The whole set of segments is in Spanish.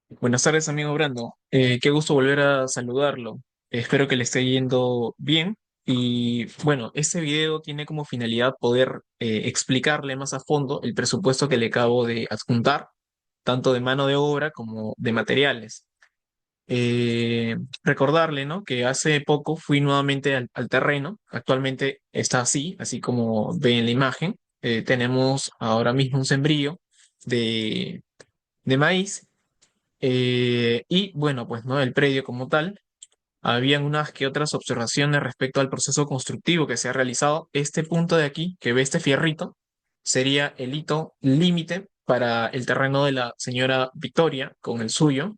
Buenas tardes, amigo Brando. Qué gusto volver a saludarlo. Espero que le esté yendo bien. Y bueno, este video tiene como finalidad poder explicarle más a fondo el presupuesto que le acabo de adjuntar, tanto de mano de obra como de materiales. Recordarle, ¿no? Que hace poco fui nuevamente al terreno. Actualmente está así como ve en la imagen. Tenemos ahora mismo un sembrío de, de maíz. Y bueno, pues no, el predio como tal, habían unas que otras observaciones respecto al proceso constructivo que se ha realizado. Este punto de aquí, que ve este fierrito, sería el hito límite para el terreno de la señora Victoria con el suyo,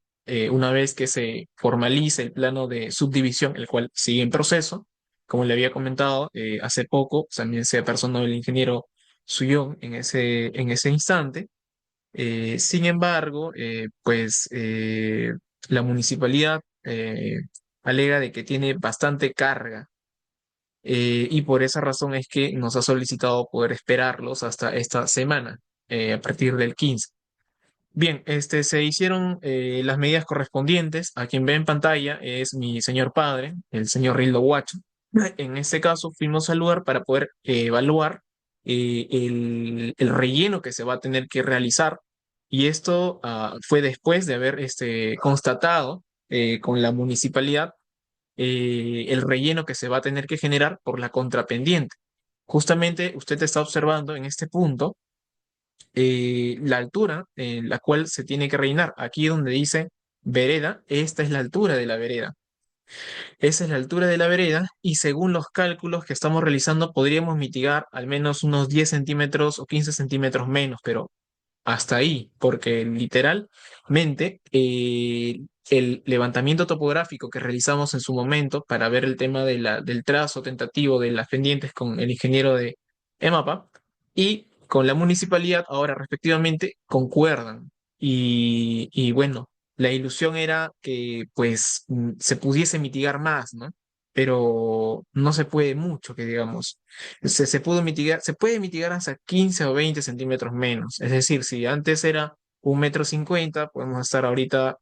una vez que se formalice el plano de subdivisión, el cual sigue en proceso. Como le había comentado hace poco, también se personó el ingeniero Suyón en ese instante. Sin embargo, la municipalidad alega de que tiene bastante carga, y por esa razón es que nos ha solicitado poder esperarlos hasta esta semana, a partir del 15. Bien, se hicieron las medidas correspondientes. A quien ve en pantalla es mi señor padre, el señor Rildo Guacho. En este caso fuimos al lugar para poder evaluar el relleno que se va a tener que realizar. Y esto fue después de haber constatado con la municipalidad el relleno que se va a tener que generar por la contrapendiente. Justamente usted está observando en este punto la altura en la cual se tiene que rellenar. Aquí donde dice vereda, esta es la altura de la vereda. Esa es la altura de la vereda y según los cálculos que estamos realizando podríamos mitigar al menos unos 10 centímetros o 15 centímetros menos, pero hasta ahí, porque literalmente el levantamiento topográfico que realizamos en su momento para ver el tema del trazo tentativo de las pendientes con el ingeniero de EMAPA y con la municipalidad ahora respectivamente concuerdan. Y bueno, la ilusión era que pues se pudiese mitigar más, ¿no? Pero no se puede mucho, que digamos. Se pudo mitigar, se puede mitigar hasta 15 o 20 centímetros menos. Es decir, si antes era 1,50 m, podemos estar ahorita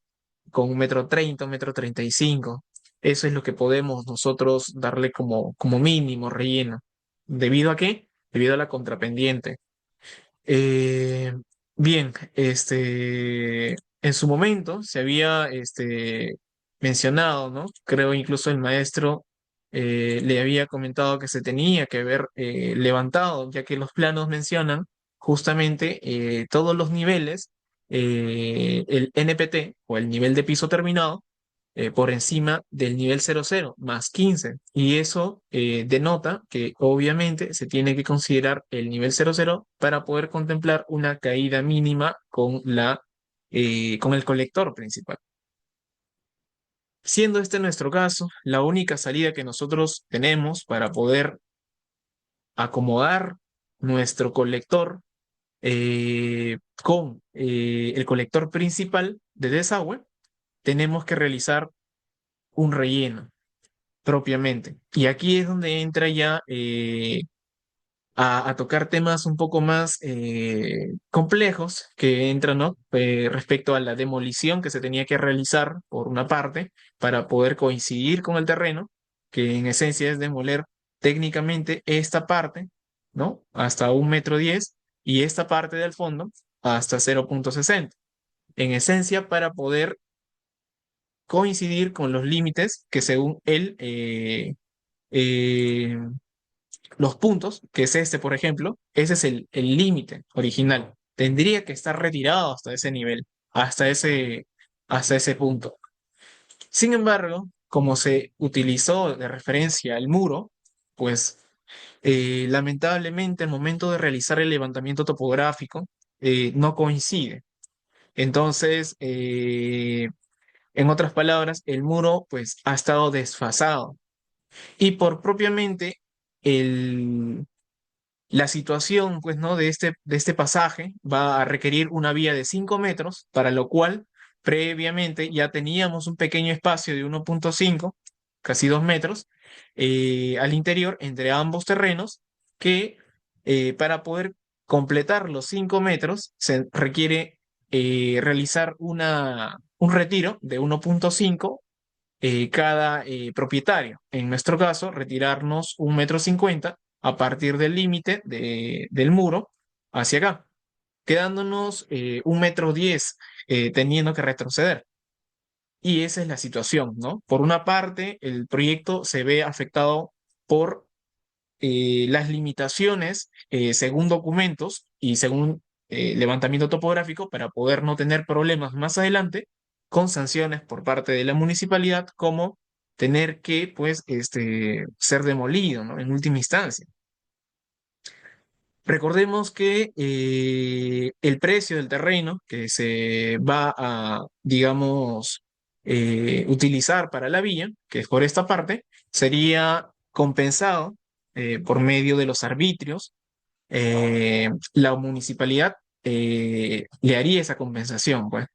con 1,30 m, 1,35 m. Eso es lo que podemos nosotros darle como mínimo relleno. ¿Debido a qué? Debido a la contrapendiente. Eh, Bien, en su momento se había mencionado, ¿no? Creo incluso el maestro le había comentado que se tenía que haber levantado, ya que los planos mencionan justamente todos los niveles, el NPT o el nivel de piso terminado, por encima del nivel 00 más 15. Y eso denota que obviamente se tiene que considerar el nivel 00 para poder contemplar una caída mínima con el colector principal. Siendo este nuestro caso, la única salida que nosotros tenemos para poder acomodar nuestro colector con el colector principal de desagüe, tenemos que realizar un relleno propiamente. Y aquí es donde entra ya a tocar temas un poco más complejos que entran, ¿no? Respecto a la demolición que se tenía que realizar por una parte para poder coincidir con el terreno, que en esencia es demoler técnicamente esta parte, ¿no? Hasta 1,10 m y esta parte del fondo hasta 0,60 m. En esencia, para poder coincidir con los límites que según él eh, los puntos, que es por ejemplo, ese es el límite original. Tendría que estar retirado hasta ese nivel, hasta ese punto. Sin embargo, como se utilizó de referencia el muro, pues lamentablemente al momento de realizar el levantamiento topográfico no coincide. Entonces, en otras palabras, el muro pues ha estado desfasado. Y por propiamente el, la situación, pues, ¿no? de este pasaje va a requerir una vía de 5 metros, para lo cual previamente ya teníamos un pequeño espacio de 1,5, casi 2 metros, al interior entre ambos terrenos, que para poder completar los 5 metros se requiere realizar un retiro de 1,5 cada propietario. En nuestro caso, retirarnos 1,50 m a partir del límite del muro hacia acá, quedándonos 1,10 m teniendo que retroceder. Y esa es la situación, ¿no? Por una parte, el proyecto se ve afectado por las limitaciones según documentos y según levantamiento topográfico para poder no tener problemas más adelante con sanciones por parte de la municipalidad, como tener que, pues, ser demolido, ¿no? En última instancia. Recordemos que el precio del terreno que se va a, digamos, utilizar para la villa, que es por esta parte, sería compensado por medio de los arbitrios. La municipalidad le haría esa compensación, pues.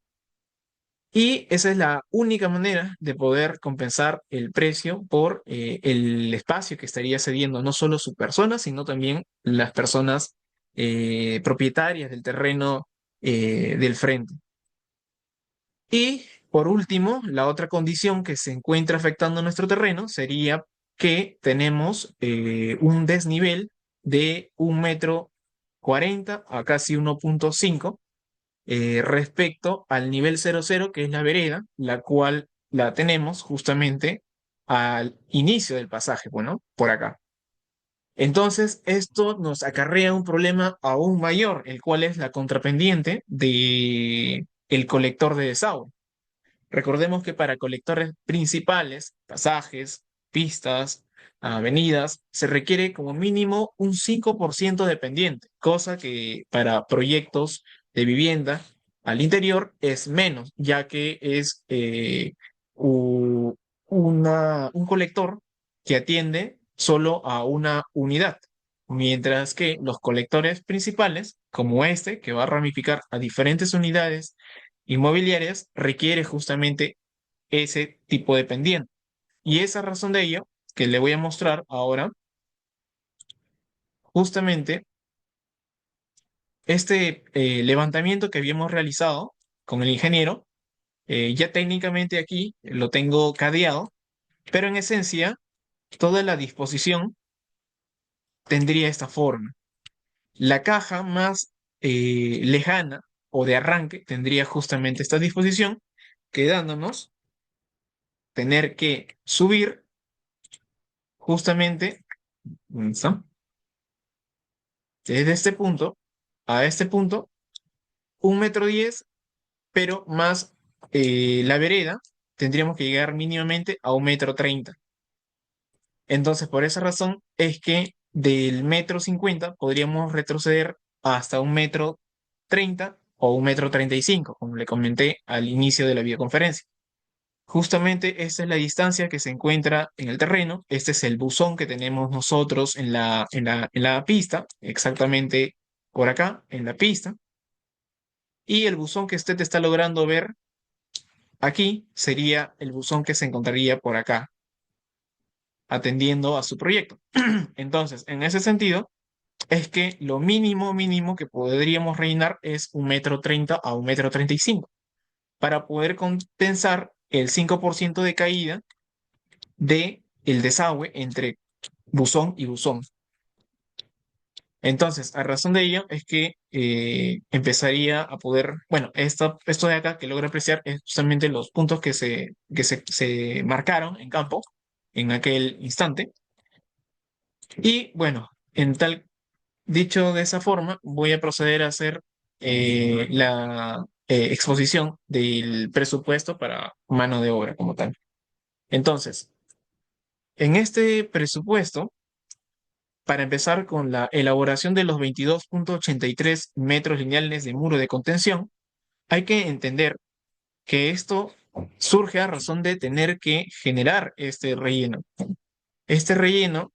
Y esa es la única manera de poder compensar el precio por el espacio que estaría cediendo no solo su persona, sino también las personas propietarias del terreno del frente. Y por último, la otra condición que se encuentra afectando nuestro terreno sería que tenemos un desnivel de 1,40 m a casi 1,5 m respecto al nivel 00, que es la vereda, la cual la tenemos justamente al inicio del pasaje, bueno, por acá. Entonces, esto nos acarrea un problema aún mayor, el cual es la contrapendiente de el colector de desagüe. Recordemos que para colectores principales, pasajes, pistas, avenidas, se requiere como mínimo un 5% de pendiente, cosa que para proyectos de vivienda al interior es menos, ya que es un colector que atiende solo a una unidad, mientras que los colectores principales, como este, que va a ramificar a diferentes unidades inmobiliarias, requiere justamente ese tipo de pendiente. Y esa razón de ello, que le voy a mostrar ahora, justamente este levantamiento que habíamos realizado con el ingeniero, ya técnicamente aquí lo tengo cadeado, pero en esencia toda la disposición tendría esta forma. La caja más lejana o de arranque tendría justamente esta disposición, quedándonos tener que subir justamente, ¿dónde está? Desde este punto a este punto, 1,10 m, pero más la vereda, tendríamos que llegar mínimamente a 1,30 m. Entonces, por esa razón es que del 1,50 m podríamos retroceder hasta 1,30 m o 1,35 m, como le comenté al inicio de la videoconferencia. Justamente esta es la distancia que se encuentra en el terreno. Este es el buzón que tenemos nosotros en la pista, exactamente por acá, en la pista. Y el buzón que usted está logrando ver aquí sería el buzón que se encontraría por acá, atendiendo a su proyecto. Entonces, en ese sentido, es que lo mínimo, mínimo que podríamos rellenar es 1,30 m a 1,35 m para poder compensar el 5% de caída de el desagüe entre buzón y buzón. Entonces, a razón de ello es que empezaría a poder, bueno, esto de acá que logro apreciar es justamente los puntos que se marcaron en campo en aquel instante. Y bueno, dicho de esa forma, voy a proceder a hacer la exposición del presupuesto para mano de obra como tal. Entonces, en este presupuesto, para empezar con la elaboración de los 22,83 metros lineales de muro de contención, hay que entender que esto surge a razón de tener que generar este relleno. Este relleno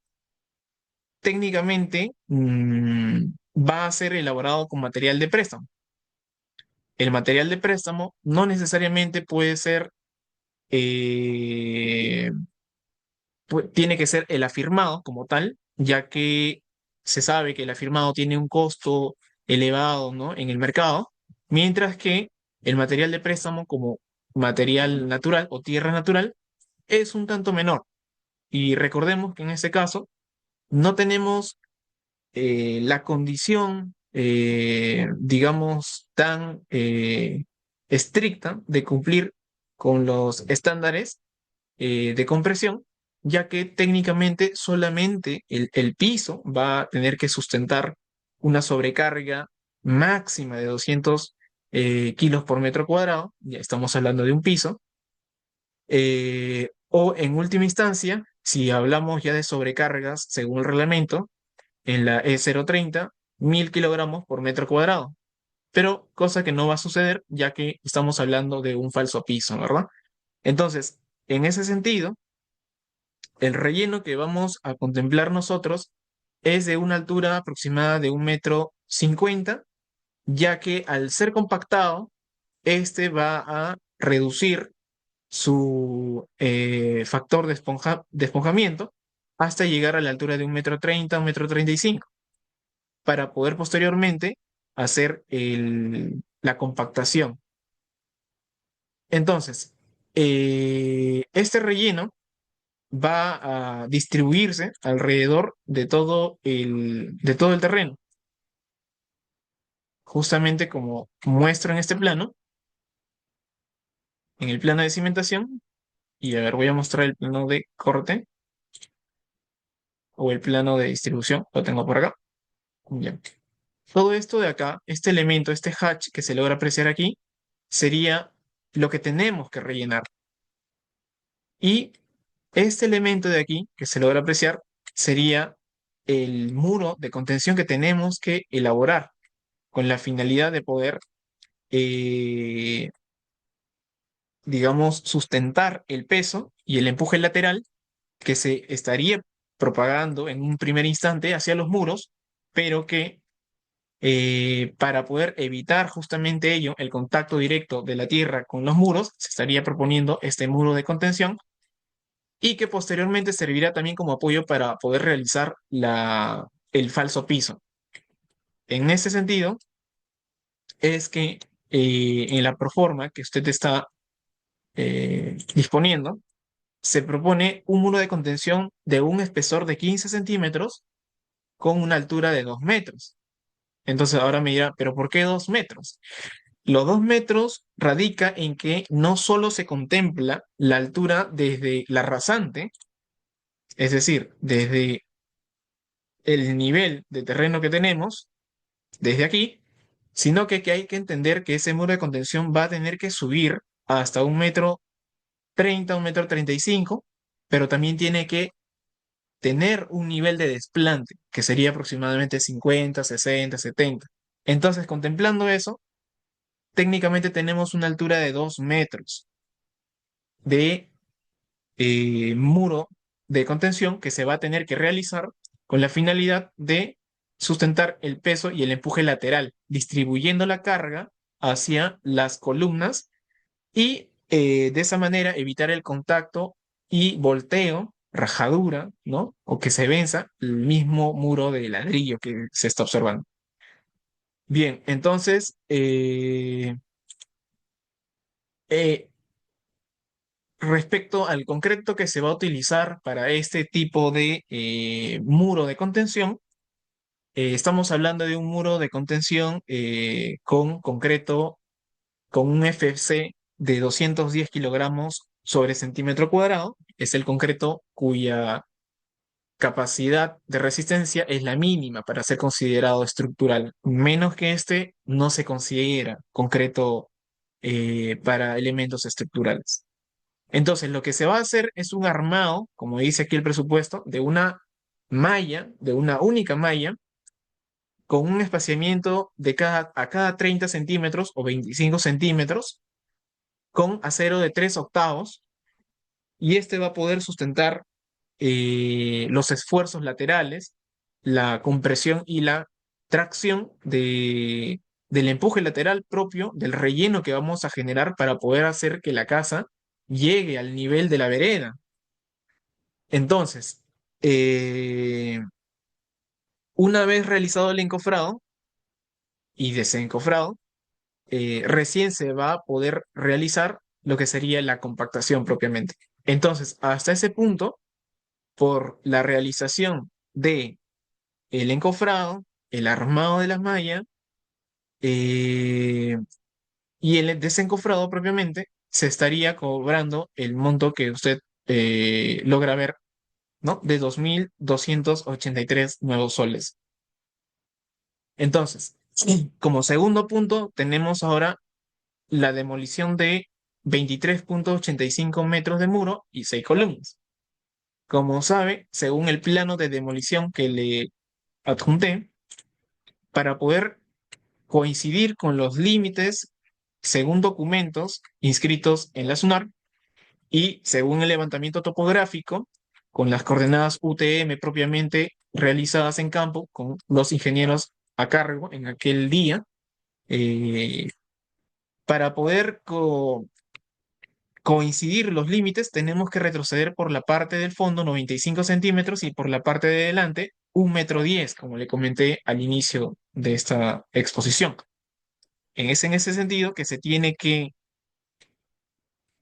técnicamente va a ser elaborado con material de préstamo. El material de préstamo no necesariamente puede ser, eh, tiene que ser el afirmado como tal, ya que se sabe que el afirmado tiene un costo elevado, ¿no?, en el mercado, mientras que el material de préstamo como material natural o tierra natural es un tanto menor. Y recordemos que en este caso no tenemos la condición, digamos, tan estricta de cumplir con los estándares de compresión, ya que técnicamente solamente el piso va a tener que sustentar una sobrecarga máxima de 200 kilos por metro cuadrado, ya estamos hablando de un piso, o en última instancia, si hablamos ya de sobrecargas según el reglamento, en la E030, 1000 kilogramos por metro cuadrado. Pero cosa que no va a suceder ya que estamos hablando de un falso piso, ¿verdad? Entonces, en ese sentido, el relleno que vamos a contemplar nosotros es de una altura aproximada de 1,50 m, ya que al ser compactado, este va a reducir su factor de esponjamiento hasta llegar a la altura de 1,30 m, 1,35 m, para poder posteriormente hacer la compactación. Entonces, este relleno va a distribuirse alrededor de todo el terreno, justamente como muestro en este plano, en el plano de cimentación. Y a ver, voy a mostrar el plano de corte o el plano de distribución, lo tengo por acá. Ya. Todo esto de acá, este elemento, este hatch que se logra apreciar aquí, sería lo que tenemos que rellenar. Y este elemento de aquí, que se logra apreciar, sería el muro de contención que tenemos que elaborar con la finalidad de poder, eh, digamos, sustentar el peso y el empuje lateral que se estaría propagando en un primer instante hacia los muros, pero que para poder evitar justamente ello, el contacto directo de la tierra con los muros, se estaría proponiendo este muro de contención y que posteriormente servirá también como apoyo para poder realizar el falso piso. En ese sentido, es que en la proforma que usted está disponiendo, se propone un muro de contención de un espesor de 15 centímetros con una altura de 2 metros. Entonces ahora me dirá, ¿pero por qué 2 metros? Los 2 metros radica en que no solo se contempla la altura desde la rasante, es decir, desde el nivel de terreno que tenemos, desde aquí, sino que hay que entender que ese muro de contención va a tener que subir hasta 1,30 m, 1,35 m, pero también tiene que tener un nivel de desplante, que sería aproximadamente 50, 60, 70. Entonces, contemplando eso, técnicamente tenemos una altura de 2 metros de muro de contención que se va a tener que realizar con la finalidad de sustentar el peso y el empuje lateral, distribuyendo la carga hacia las columnas y de esa manera evitar el contacto y volteo, rajadura, ¿no? O que se venza el mismo muro de ladrillo que se está observando. Bien, entonces, eh, respecto al concreto que se va a utilizar para este tipo de muro de contención, estamos hablando de un muro de contención con concreto, con un FC de 210 kilogramos sobre centímetro cuadrado. Es el concreto cuya capacidad de resistencia es la mínima para ser considerado estructural. Menos que este no se considera concreto para elementos estructurales. Entonces, lo que se va a hacer es un armado, como dice aquí el presupuesto, de una malla, de una única malla, con un espaciamiento a cada 30 centímetros o 25 centímetros, con acero de 3 octavos, y este va a poder sustentar los esfuerzos laterales, la compresión y la tracción del empuje lateral propio del relleno que vamos a generar para poder hacer que la casa llegue al nivel de la vereda. Entonces, eh, una vez realizado el encofrado y desencofrado, recién se va a poder realizar lo que sería la compactación propiamente. Entonces, hasta ese punto, por la realización de el encofrado, el armado de las mallas eh, y el desencofrado propiamente, se estaría cobrando el monto que usted logra ver, ¿no? De 2.283 nuevos soles. Entonces, como segundo punto, tenemos ahora la demolición de 23,85 metros de muro y 6 columnas. Como sabe, según el plano de demolición que le adjunté, para poder coincidir con los límites según documentos inscritos en la SUNAR y según el levantamiento topográfico, con las coordenadas UTM propiamente realizadas en campo con los ingenieros a cargo en aquel día, eh, para poder coincidir los límites, tenemos que retroceder por la parte del fondo 95 centímetros y por la parte de delante 1,10 m, como le comenté al inicio de esta exposición. En ese sentido que se tiene que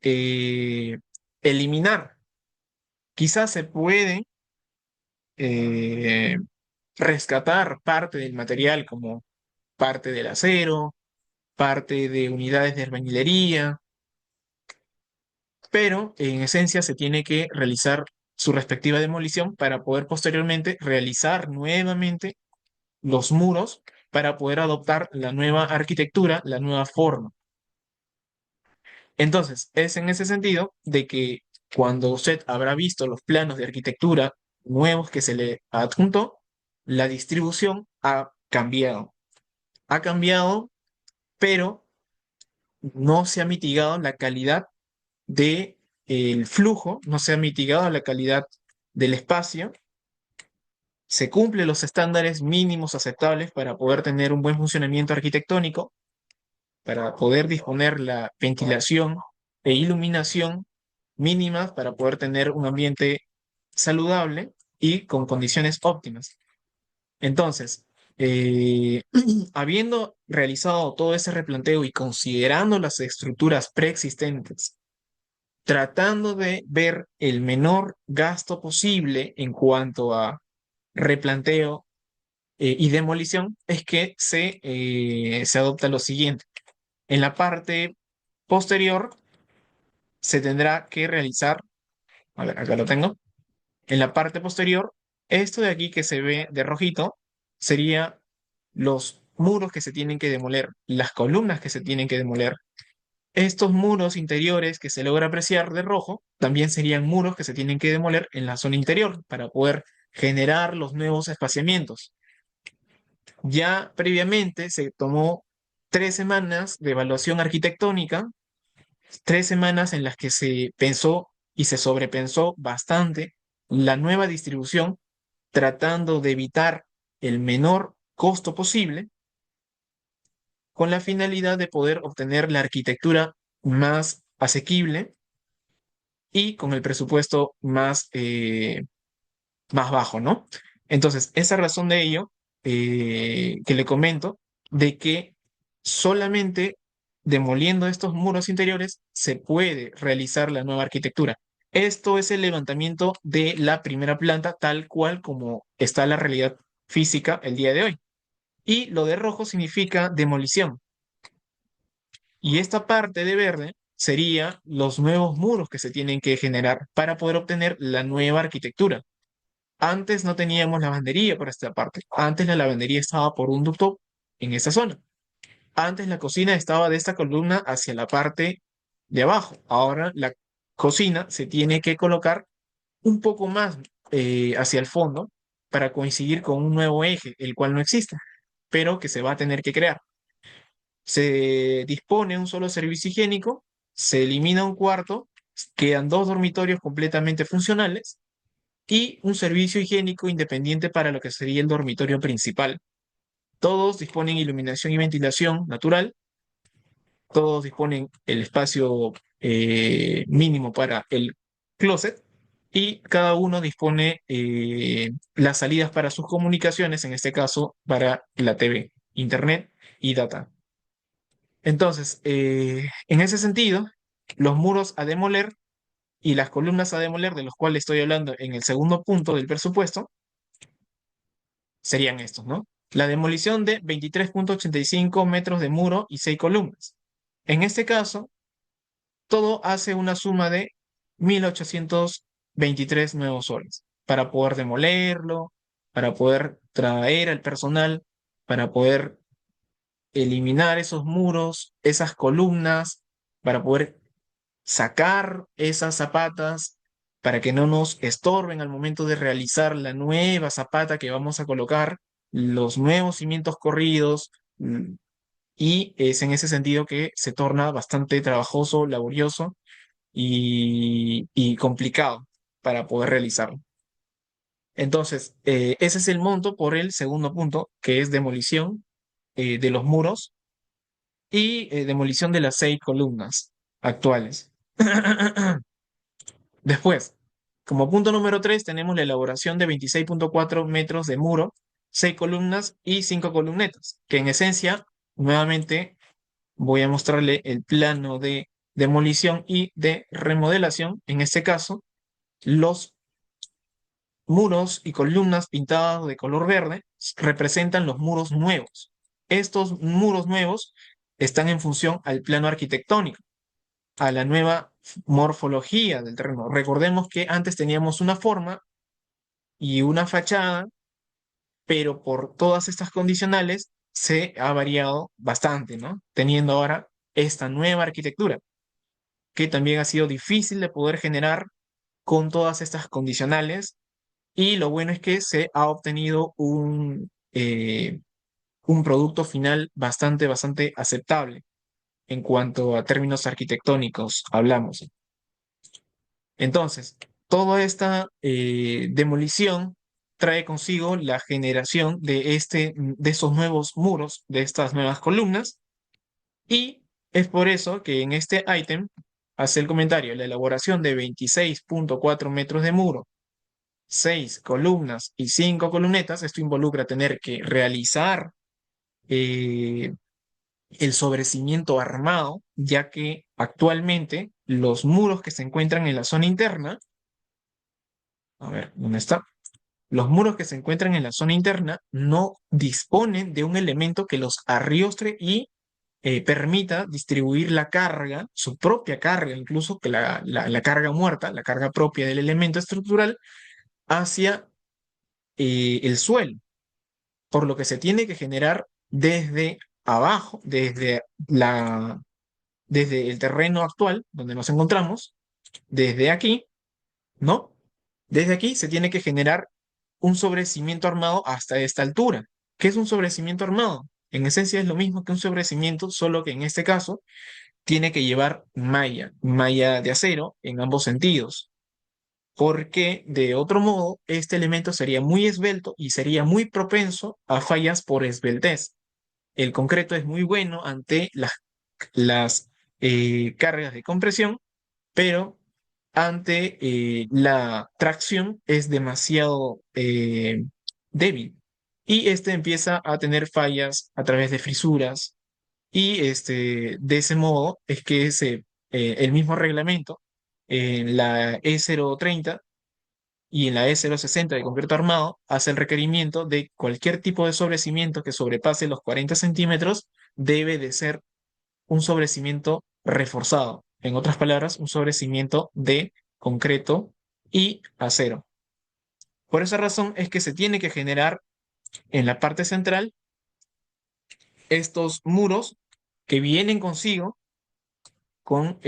eh, eliminar. Quizás se puede eh, rescatar parte del material como parte del acero, parte de unidades de albañilería, pero en esencia se tiene que realizar su respectiva demolición para poder posteriormente realizar nuevamente los muros para poder adoptar la nueva arquitectura, la nueva forma. Entonces, es en ese sentido de que cuando usted habrá visto los planos de arquitectura nuevos que se le adjuntó, la distribución ha cambiado. Ha cambiado, pero no se ha mitigado la calidad de el flujo, no se ha mitigado la calidad del espacio, se cumplen los estándares mínimos aceptables para poder tener un buen funcionamiento arquitectónico, para poder disponer la ventilación e iluminación mínimas para poder tener un ambiente saludable y con condiciones óptimas. Entonces, eh, habiendo realizado todo ese replanteo y considerando las estructuras preexistentes, tratando de ver el menor gasto posible en cuanto a replanteo y demolición, es que se adopta lo siguiente. En la parte posterior se tendrá que realizar, a ver, acá lo tengo, en la parte posterior, esto de aquí que se ve de rojito sería los muros que se tienen que demoler, las columnas que se tienen que demoler. Estos muros interiores que se logra apreciar de rojo también serían muros que se tienen que demoler en la zona interior para poder generar los nuevos espaciamientos. Ya previamente se tomó 3 semanas de evaluación arquitectónica, 3 semanas en las que se pensó y se sobrepensó bastante la nueva distribución, tratando de evitar el menor costo posible, con la finalidad de poder obtener la arquitectura más asequible y con el presupuesto más bajo, ¿no? Entonces, esa razón de ello que le comento, de que solamente demoliendo estos muros interiores se puede realizar la nueva arquitectura. Esto es el levantamiento de la primera planta tal cual como está la realidad física el día de hoy. Y lo de rojo significa demolición. Y esta parte de verde sería los nuevos muros que se tienen que generar para poder obtener la nueva arquitectura. Antes no teníamos lavandería por esta parte. Antes la lavandería estaba por un ducto en esa zona. Antes la cocina estaba de esta columna hacia la parte de abajo. Ahora la cocina se tiene que colocar un poco más hacia el fondo para coincidir con un nuevo eje, el cual no existe, pero que se va a tener que crear. Se dispone un solo servicio higiénico, se elimina un cuarto, quedan 2 dormitorios completamente funcionales y un servicio higiénico independiente para lo que sería el dormitorio principal. Todos disponen iluminación y ventilación natural, todos disponen el espacio mínimo para el closet y cada uno dispone las salidas para sus comunicaciones, en este caso para la TV, internet y data. Entonces, en ese sentido, los muros a demoler y las columnas a demoler, de los cuales estoy hablando en el segundo punto del presupuesto, serían estos, ¿no? La demolición de 23,85 metros de muro y 6 columnas. En este caso, todo hace una suma de 1.823 nuevos soles para poder demolerlo, para poder traer al personal, para poder eliminar esos muros, esas columnas, para poder sacar esas zapatas, para que no nos estorben al momento de realizar la nueva zapata que vamos a colocar, los nuevos cimientos corridos, y es en ese sentido que se torna bastante trabajoso, laborioso y complicado para poder realizarlo. Entonces, ese es el monto por el segundo punto, que es demolición de los muros y demolición de las 6 columnas actuales. Después, como punto número 3 tenemos la elaboración de 26,4 metros de muro, 6 columnas y 5 columnetas, que en esencia, nuevamente, voy a mostrarle el plano de demolición y de remodelación. En este caso, los muros y columnas pintadas de color verde representan los muros nuevos. Estos muros nuevos están en función al plano arquitectónico, a la nueva morfología del terreno. Recordemos que antes teníamos una forma y una fachada, pero por todas estas condicionales se ha variado bastante, ¿no? Teniendo ahora esta nueva arquitectura, que también ha sido difícil de poder generar con todas estas condicionales, y lo bueno es que se ha obtenido un producto final bastante aceptable en cuanto a términos arquitectónicos hablamos. Entonces, toda esta demolición trae consigo la generación de esos nuevos muros, de estas nuevas columnas, y es por eso que en este ítem hace el comentario: la elaboración de 26,4 metros de muro, 6 columnas y 5 columnetas. Esto involucra tener que realizar eh, el sobrecimiento armado, ya que actualmente los muros que se encuentran en la zona interna, a ver, ¿dónde está? Los muros que se encuentran en la zona interna no disponen de un elemento que los arriostre y permita distribuir la carga, su propia carga, incluso que la carga muerta, la carga propia del elemento estructural, hacia el suelo, por lo que se tiene que generar desde abajo, desde el terreno actual donde nos encontramos, desde aquí, ¿no? Desde aquí se tiene que generar un sobrecimiento armado hasta esta altura. ¿Qué es un sobrecimiento armado? En esencia es lo mismo que un sobrecimiento, solo que en este caso tiene que llevar malla de acero en ambos sentidos, porque de otro modo este elemento sería muy esbelto y sería muy propenso a fallas por esbeltez. El concreto es muy bueno ante las cargas de compresión, pero ante la tracción es demasiado débil, y este empieza a tener fallas a través de frisuras, y de ese modo es que el mismo reglamento en la E030 y en la E060 de concreto armado hace el requerimiento de cualquier tipo de sobrecimiento que sobrepase los 40 centímetros debe de ser un sobrecimiento reforzado. En otras palabras, un sobrecimiento de concreto y acero. Por esa razón es que se tiene que generar en la parte central estos muros que vienen consigo con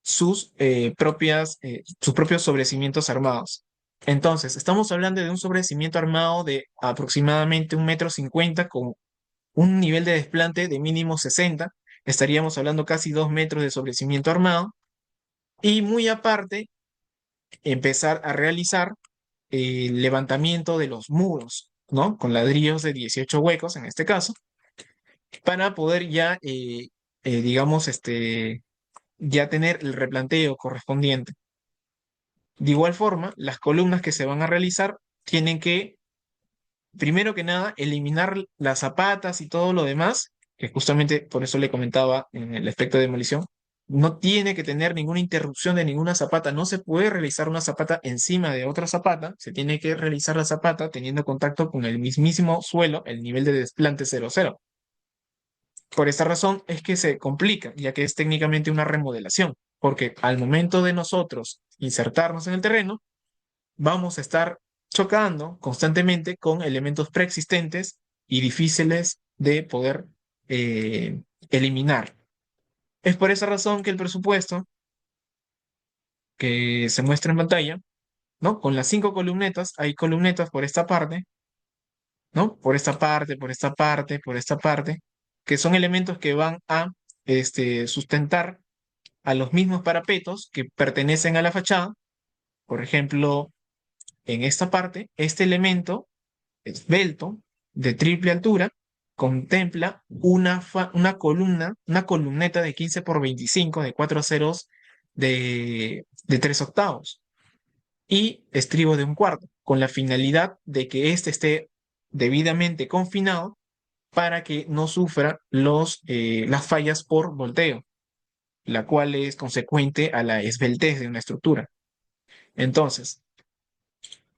sus propios sobrecimientos armados. Entonces, estamos hablando de un sobrecimiento armado de aproximadamente 1,50 m con un nivel de desplante de mínimo 60. Estaríamos hablando casi 2 metros de sobrecimiento armado. Y muy aparte, empezar a realizar el levantamiento de los muros, ¿no? Con ladrillos de 18 huecos, en este caso, para poder ya, digamos, ya tener el replanteo correspondiente. De igual forma, las columnas que se van a realizar tienen que, primero que nada, eliminar las zapatas y todo lo demás que justamente por eso le comentaba en el efecto de demolición, no tiene que tener ninguna interrupción de ninguna zapata, no se puede realizar una zapata encima de otra zapata, se tiene que realizar la zapata teniendo contacto con el mismísimo suelo, el nivel de desplante 0,0. Por esta razón es que se complica, ya que es técnicamente una remodelación, porque al momento de nosotros insertarnos en el terreno, vamos a estar chocando constantemente con elementos preexistentes y difíciles de poder eliminar. Es por esa razón que el presupuesto que se muestra en pantalla, ¿no? Con las 5 columnetas, hay columnetas por esta parte, ¿no? Por esta parte, por esta parte, por esta parte, que son elementos que van a sustentar a los mismos parapetos que pertenecen a la fachada. Por ejemplo, en esta parte, este elemento esbelto de triple altura contempla una columneta de 15 por 25 de 4 ceros de 3 octavos y estribo de 1/4, con la finalidad de que éste esté debidamente confinado para que no sufra las fallas por volteo, la cual es consecuente a la esbeltez de una estructura. Entonces,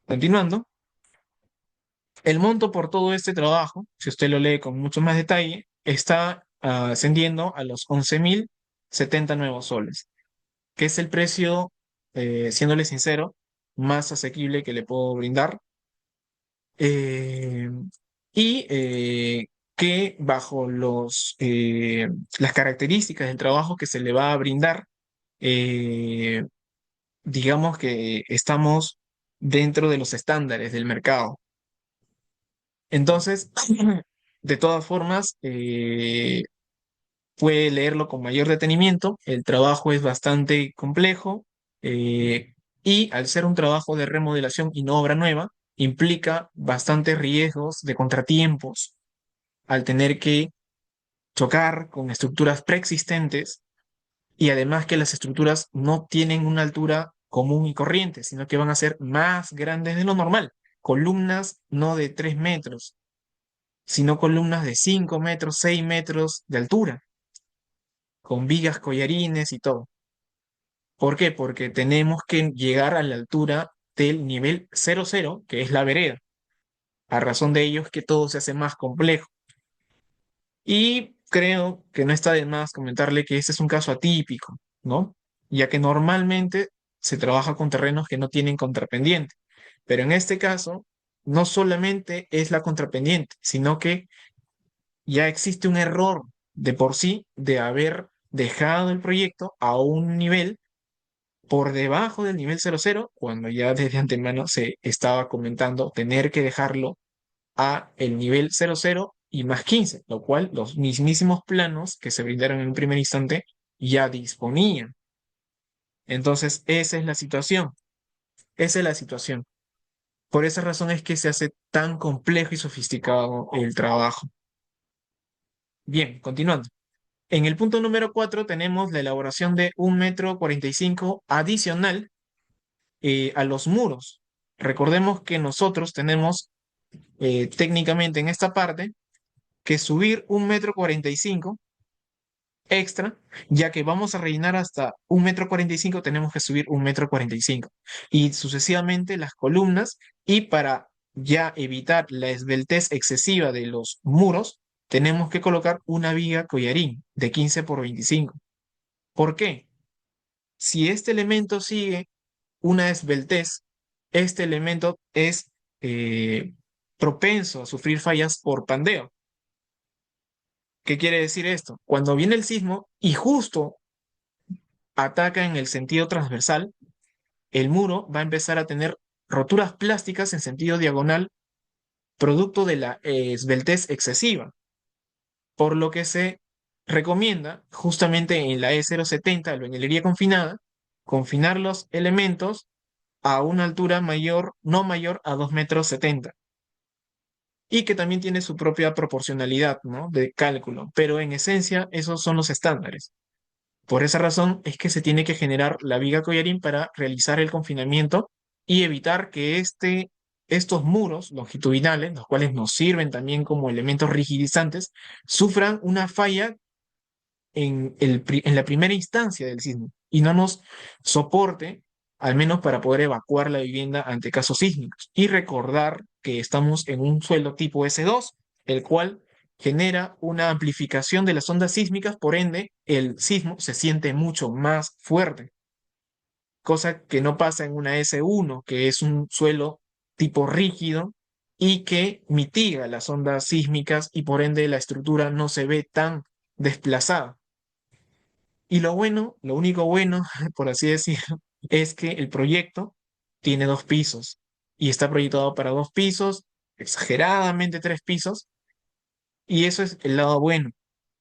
continuando, el monto por todo este trabajo, si usted lo lee con mucho más detalle, está ascendiendo a los 11.070 nuevos soles, que es el precio, siéndole sincero, más asequible que le puedo brindar. eh, y que bajo las características del trabajo que se le va a brindar, eh, digamos que estamos dentro de los estándares del mercado. Entonces, de todas formas, puede leerlo con mayor detenimiento. El trabajo es bastante complejo y al ser un trabajo de remodelación y no obra nueva, implica bastantes riesgos de contratiempos al tener que chocar con estructuras preexistentes y además que las estructuras no tienen una altura común y corriente, sino que van a ser más grandes de lo normal. Columnas no de 3 metros, sino columnas de 5 metros, 6 metros de altura, con vigas, collarines y todo. ¿Por qué? Porque tenemos que llegar a la altura del nivel 0,0, que es la vereda. A razón de ello es que todo se hace más complejo. Y creo que no está de más comentarle que este es un caso atípico, ¿no? Ya que normalmente se trabaja con terrenos que no tienen contrapendiente. Pero en este caso, no solamente es la contrapendiente, sino que ya existe un error de por sí de haber dejado el proyecto a un nivel por debajo del nivel 0,0, cuando ya desde antemano se estaba comentando tener que dejarlo a el nivel 0,0 y más 15, lo cual los mismísimos planos que se brindaron en un primer instante ya disponían. Entonces, esa es la situación. Esa es la situación. Por esa razón es que se hace tan complejo y sofisticado el trabajo. Bien, continuando. En el punto número 4 tenemos la elaboración de 1,45 m adicional a los muros. Recordemos que nosotros tenemos técnicamente en esta parte que subir 1,45 m extra, ya que vamos a rellenar hasta 1,45 m, tenemos que subir 1,45 m y sucesivamente las columnas, y para ya evitar la esbeltez excesiva de los muros, tenemos que colocar una viga collarín de 15 por 25. ¿Por qué? Si este elemento sigue una esbeltez, este elemento es eh, propenso a sufrir fallas por pandeo. ¿Qué quiere decir esto? Cuando viene el sismo y justo ataca en el sentido transversal, el muro va a empezar a tener roturas plásticas en sentido diagonal, producto de la esbeltez excesiva, por lo que se recomienda justamente en la E070, la albañilería confinada, confinar los elementos a una altura mayor, no mayor a 2,70 m, y que también tiene su propia proporcionalidad, ¿no?, de cálculo, pero en esencia esos son los estándares. Por esa razón es que se tiene que generar la viga collarín para realizar el confinamiento y evitar que estos muros longitudinales, los cuales nos sirven también como elementos rigidizantes, sufran una falla en la primera instancia del sismo y no nos soporte, al menos para poder evacuar la vivienda ante casos sísmicos. Y recordar que estamos en un suelo tipo S2, el cual genera una amplificación de las ondas sísmicas, por ende, el sismo se siente mucho más fuerte, cosa que no pasa en una S1, que es un suelo tipo rígido y que mitiga las ondas sísmicas y por ende la estructura no se ve tan desplazada. Y lo bueno, lo único bueno, por así decirlo, es que el proyecto tiene 2 pisos y está proyectado para 2 pisos, exageradamente 3 pisos, y eso es el lado bueno,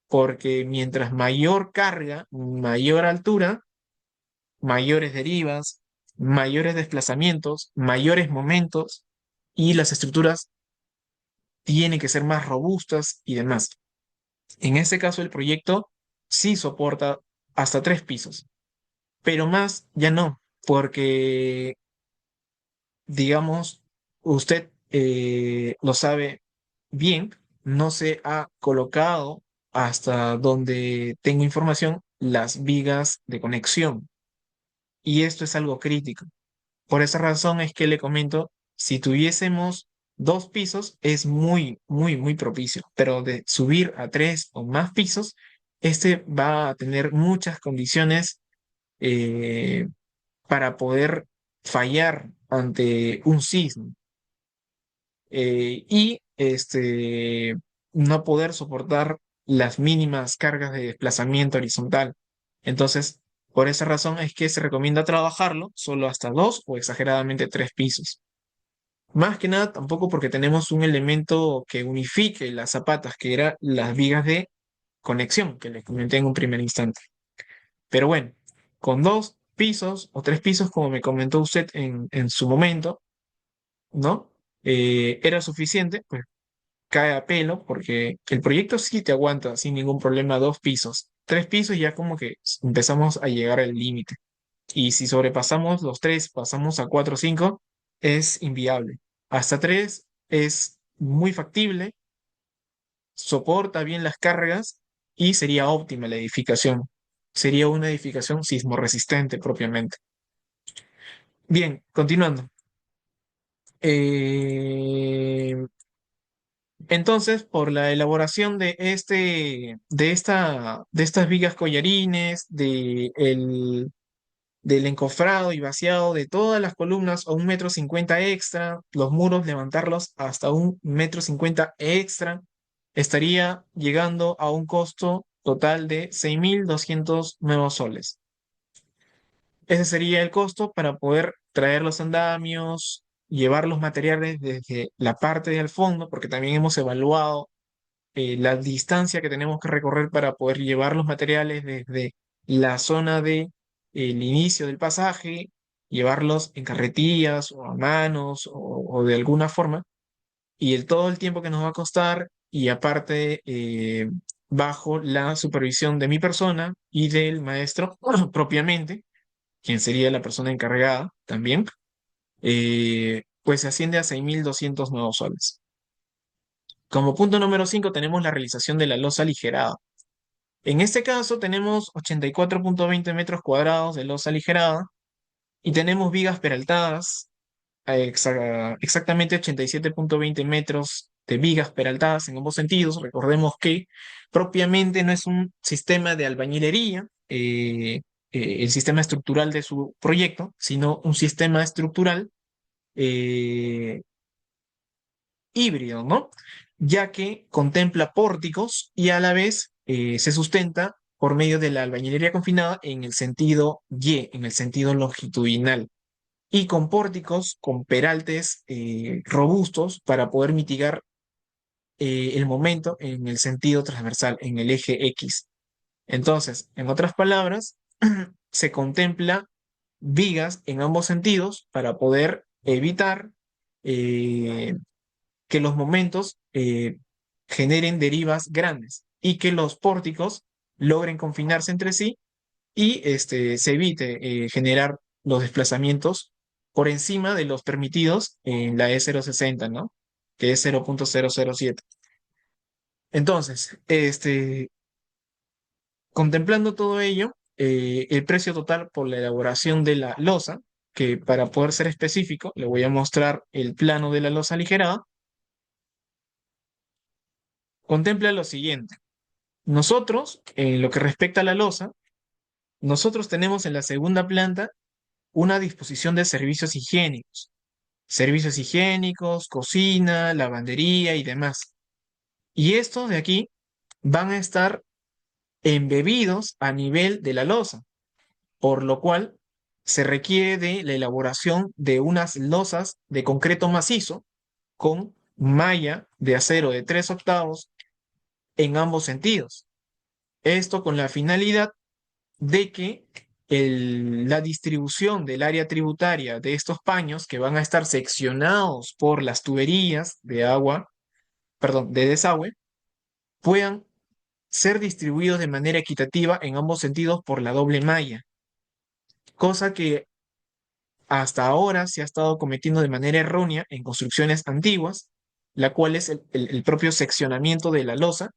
porque mientras mayor carga, mayor altura, mayores derivas, mayores desplazamientos, mayores momentos, y las estructuras tienen que ser más robustas y demás. En este caso, el proyecto sí soporta hasta 3 pisos. Pero más ya no, porque, digamos, usted lo sabe bien, no se ha colocado hasta donde tengo información las vigas de conexión. Y esto es algo crítico. Por esa razón es que le comento, si tuviésemos 2 pisos es muy, muy, muy propicio, pero de subir a 3 o más pisos, este va a tener muchas condiciones eh, para poder fallar ante un sismo y no poder soportar las mínimas cargas de desplazamiento horizontal. Entonces, por esa razón es que se recomienda trabajarlo solo hasta 2 o exageradamente 3 pisos. Más que nada, tampoco porque tenemos un elemento que unifique las zapatas, que eran las vigas de conexión, que les comenté en un primer instante. Pero bueno, con 2 pisos o 3 pisos, como me comentó usted en su momento, ¿no? Era suficiente, pues cae a pelo, porque el proyecto sí te aguanta sin ningún problema 2 pisos. 3 pisos ya como que empezamos a llegar al límite. Y si sobrepasamos los 3, pasamos a 4 o 5, es inviable. Hasta 3 es muy factible, soporta bien las cargas y sería óptima la edificación. Sería una edificación sismorresistente propiamente. Bien, continuando. Eh, entonces, por la elaboración de estas vigas collarines, del encofrado y vaciado de todas las columnas a 1,50 m extra, los muros levantarlos hasta 1,50 m extra, estaría llegando a un costo total de 6.200 nuevos soles. Ese sería el costo para poder traer los andamios, llevar los materiales desde la parte del fondo, porque también hemos evaluado la distancia que tenemos que recorrer para poder llevar los materiales desde la zona de el inicio del pasaje, llevarlos en carretillas o a manos o de alguna forma, y todo el tiempo que nos va a costar, y aparte bajo la supervisión de mi persona y del maestro propiamente, quien sería la persona encargada también, pues se asciende a 6.200 nuevos soles. Como punto número 5 tenemos la realización de la losa aligerada. En este caso tenemos 84,20 metros cuadrados de losa aligerada y tenemos vigas peraltadas, exactamente 87,20 metros de vigas peraltadas en ambos sentidos. Recordemos que propiamente no es un sistema de albañilería, el sistema estructural de su proyecto, sino un sistema estructural eh, híbrido, ¿no? Ya que contempla pórticos y a la vez se sustenta por medio de la albañilería confinada en el sentido Y, en el sentido longitudinal, y con pórticos, con peraltes robustos para poder mitigar el momento en el sentido transversal, en el eje X. Entonces, en otras palabras, se contempla vigas en ambos sentidos para poder evitar eh, que los momentos generen derivas grandes y que los pórticos logren confinarse entre sí y se evite generar los desplazamientos por encima de los permitidos en la E060, ¿no? Que es 0.007. Entonces, contemplando todo ello, el precio total por la elaboración de la losa, que para poder ser específico, le voy a mostrar el plano de la losa aligerada, contempla lo siguiente. Nosotros, en lo que respecta a la losa, nosotros tenemos en la segunda planta una disposición de servicios higiénicos. Servicios higiénicos, cocina, lavandería y demás. Y estos de aquí van a estar embebidos a nivel de la losa, por lo cual se requiere de la elaboración de unas losas de concreto macizo con malla de acero de 3/8 en ambos sentidos. Esto con la finalidad de que la distribución del área tributaria de estos paños que van a estar seccionados por las tuberías de agua, perdón, de desagüe, puedan ser distribuidos de manera equitativa en ambos sentidos por la doble malla, cosa que hasta ahora se ha estado cometiendo de manera errónea en construcciones antiguas, la cual es el propio seccionamiento de la losa,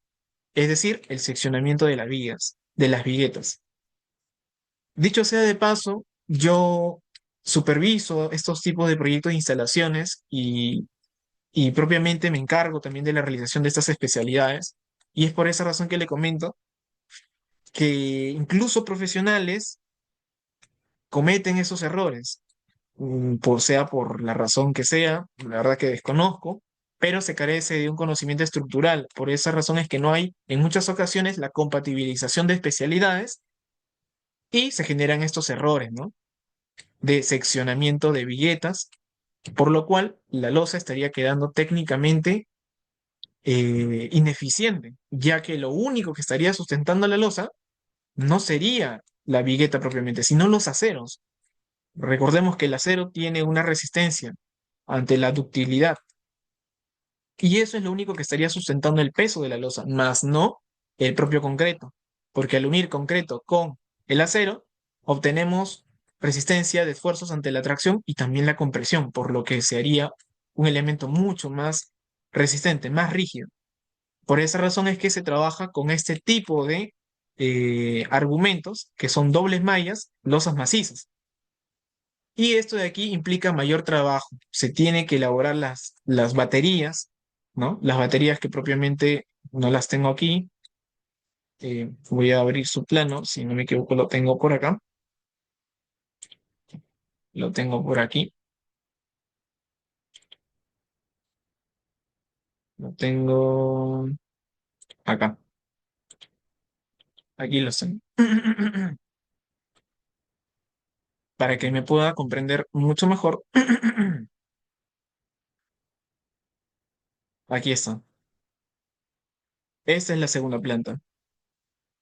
es decir, el seccionamiento de las vigas, de las viguetas. Dicho sea de paso, yo superviso estos tipos de proyectos de instalaciones y propiamente me encargo también de la realización de estas especialidades. Y es por esa razón que le comento que incluso profesionales cometen esos errores, sea por la razón que sea, la verdad que desconozco, pero se carece de un conocimiento estructural. Por esa razón es que no hay en muchas ocasiones la compatibilización de especialidades y se generan estos errores, ¿no? De seccionamiento de viguetas, por lo cual la losa estaría quedando técnicamente ineficiente, ya que lo único que estaría sustentando la losa no sería la vigueta propiamente, sino los aceros. Recordemos que el acero tiene una resistencia ante la ductilidad y eso es lo único que estaría sustentando el peso de la losa, más no el propio concreto, porque al unir concreto con el acero obtenemos resistencia de esfuerzos ante la tracción y también la compresión, por lo que se haría un elemento mucho más resistente, más rígido. Por esa razón es que se trabaja con este tipo de argumentos que son dobles mallas, losas macizas. Y esto de aquí implica mayor trabajo. Se tiene que elaborar las baterías, ¿no? Las baterías que propiamente no las tengo aquí. Voy a abrir su plano, si no me equivoco, lo tengo por acá. Lo tengo por aquí. Lo tengo acá. Aquí lo tengo. Para que me pueda comprender mucho mejor. Aquí está. Esta es la segunda planta.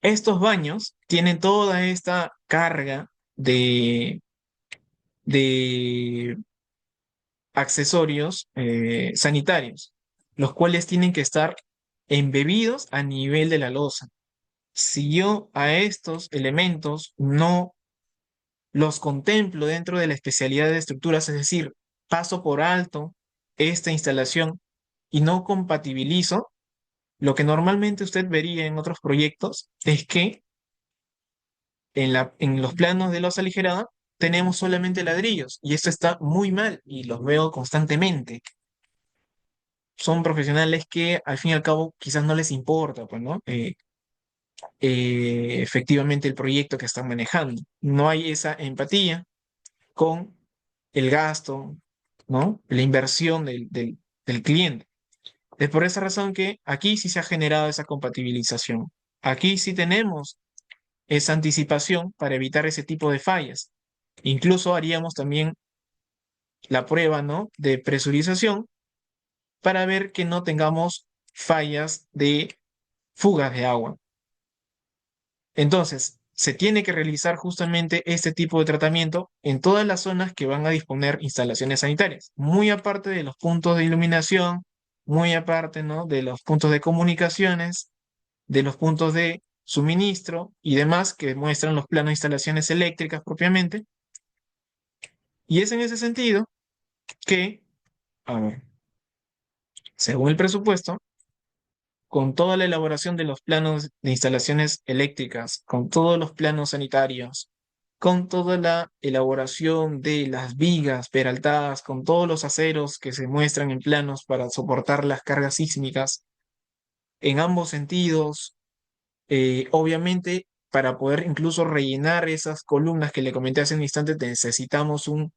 Estos baños tienen toda esta carga de accesorios sanitarios, los cuales tienen que estar embebidos a nivel de la losa. Si yo a estos elementos no los contemplo dentro de la especialidad de estructuras, es decir, paso por alto esta instalación y no compatibilizo, lo que normalmente usted vería en otros proyectos es que en los planos de losa aligerada tenemos solamente ladrillos y esto está muy mal y los veo constantemente. Son profesionales que al fin y al cabo quizás no les importa, pues, ¿no? Efectivamente el proyecto que están manejando. No hay esa empatía con el gasto, ¿no? La inversión del cliente. Es por esa razón que aquí sí se ha generado esa compatibilización. Aquí sí tenemos esa anticipación para evitar ese tipo de fallas. Incluso haríamos también la prueba, ¿no? De presurización para ver que no tengamos fallas de fugas de agua. Entonces, se tiene que realizar justamente este tipo de tratamiento en todas las zonas que van a disponer instalaciones sanitarias, muy aparte de los puntos de iluminación, muy aparte, ¿no? De los puntos de comunicaciones, de los puntos de suministro y demás que muestran los planos de instalaciones eléctricas propiamente. Y es en ese sentido que, a ver, según el presupuesto, con toda la elaboración de los planos de instalaciones eléctricas, con todos los planos sanitarios, con toda la elaboración de las vigas peraltadas, con todos los aceros que se muestran en planos para soportar las cargas sísmicas en ambos sentidos, obviamente para poder incluso rellenar esas columnas que le comenté hace un instante, necesitamos un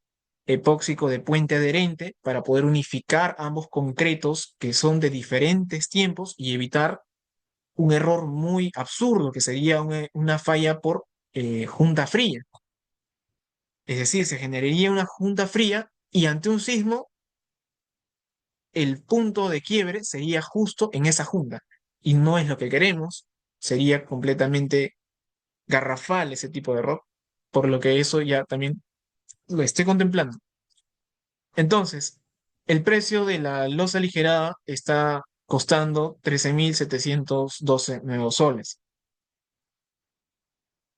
epóxico de puente adherente para poder unificar ambos concretos que son de diferentes tiempos y evitar un error muy absurdo, que sería una falla por junta fría. Es decir, se generaría una junta fría y ante un sismo, el punto de quiebre sería justo en esa junta. Y no es lo que queremos, sería completamente garrafal ese tipo de error, por lo que eso ya también lo estoy contemplando. Entonces, el precio de la losa aligerada está costando 13.712 nuevos soles.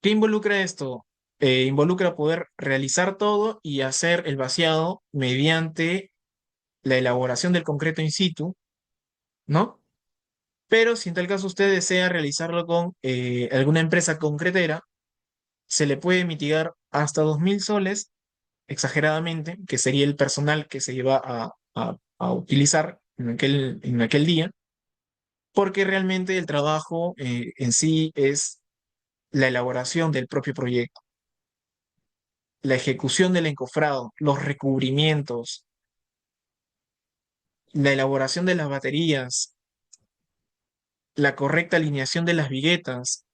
¿Qué involucra esto? Involucra poder realizar todo y hacer el vaciado mediante la elaboración del concreto in situ, ¿no? Pero si en tal caso usted desea realizarlo con alguna empresa concretera, se le puede mitigar hasta 2.000 soles, exageradamente, que sería el personal que se iba a utilizar en aquel día, porque realmente el trabajo en sí es la elaboración del propio proyecto, la ejecución del encofrado, los recubrimientos, la elaboración de las baterías, la correcta alineación de las viguetas,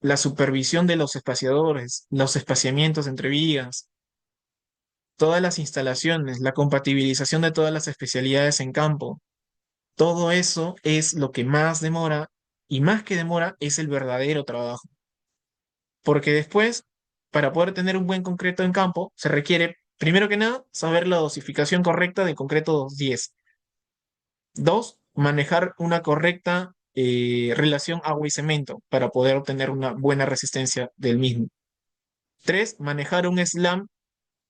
la supervisión de los espaciadores, los espaciamientos entre vigas, todas las instalaciones, la compatibilización de todas las especialidades en campo. Todo eso es lo que más demora y más que demora es el verdadero trabajo. Porque después, para poder tener un buen concreto en campo, se requiere, primero que nada, saber la dosificación correcta del concreto 210. Dos, manejar una correcta relación agua y cemento para poder obtener una buena resistencia del mismo. Tres, manejar un slam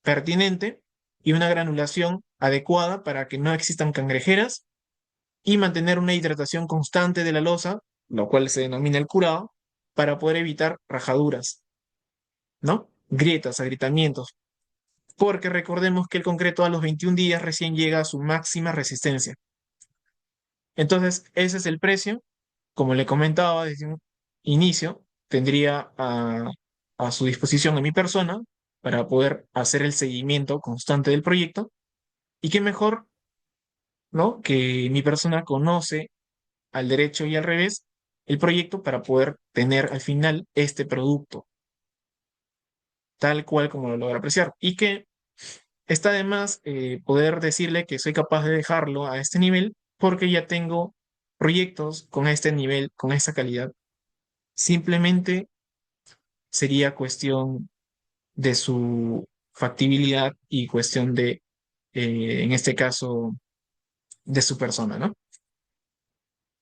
pertinente y una granulación adecuada para que no existan cangrejeras y mantener una hidratación constante de la losa, lo cual se denomina el curado, para poder evitar rajaduras, ¿no? Grietas, agrietamientos, porque recordemos que el concreto a los 21 días recién llega a su máxima resistencia. Entonces, ese es el precio. Como le comentaba desde un inicio, tendría a su disposición a mi persona para poder hacer el seguimiento constante del proyecto. Y qué mejor, ¿no? Que mi persona conoce al derecho y al revés el proyecto para poder tener al final este producto, tal cual como lo logra apreciar. Y que está de más poder decirle que soy capaz de dejarlo a este nivel porque ya tengo proyectos con este nivel, con esta calidad. Simplemente sería cuestión de su factibilidad y cuestión de, en este caso, de su persona, ¿no?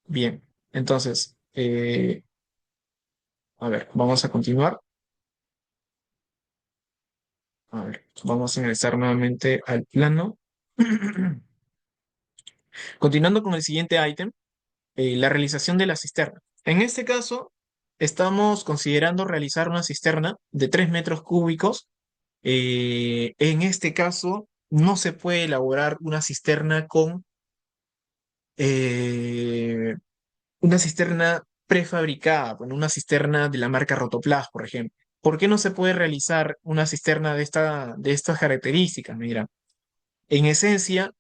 Bien, entonces, a ver, vamos a continuar. A ver, vamos a ingresar nuevamente al plano. Continuando con el siguiente ítem, la realización de la cisterna. En este caso, estamos considerando realizar una cisterna de 3 metros cúbicos. En este caso, no se puede elaborar una cisterna con eh, una cisterna prefabricada, bueno, una cisterna de la marca Rotoplas, por ejemplo. ¿Por qué no se puede realizar una cisterna de estas características? Mira, en esencia,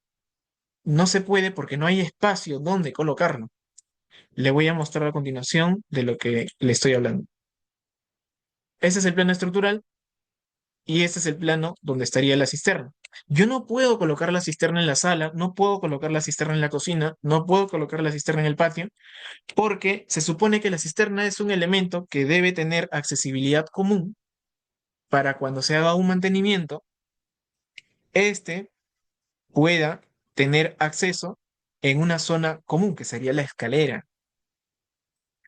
no se puede porque no hay espacio donde colocarlo. Le voy a mostrar a continuación de lo que le estoy hablando. Ese es el plano estructural y este es el plano donde estaría la cisterna. Yo no puedo colocar la cisterna en la sala, no puedo colocar la cisterna en la cocina, no puedo colocar la cisterna en el patio, porque se supone que la cisterna es un elemento que debe tener accesibilidad común para cuando se haga un mantenimiento, este pueda tener acceso en una zona común, que sería la escalera.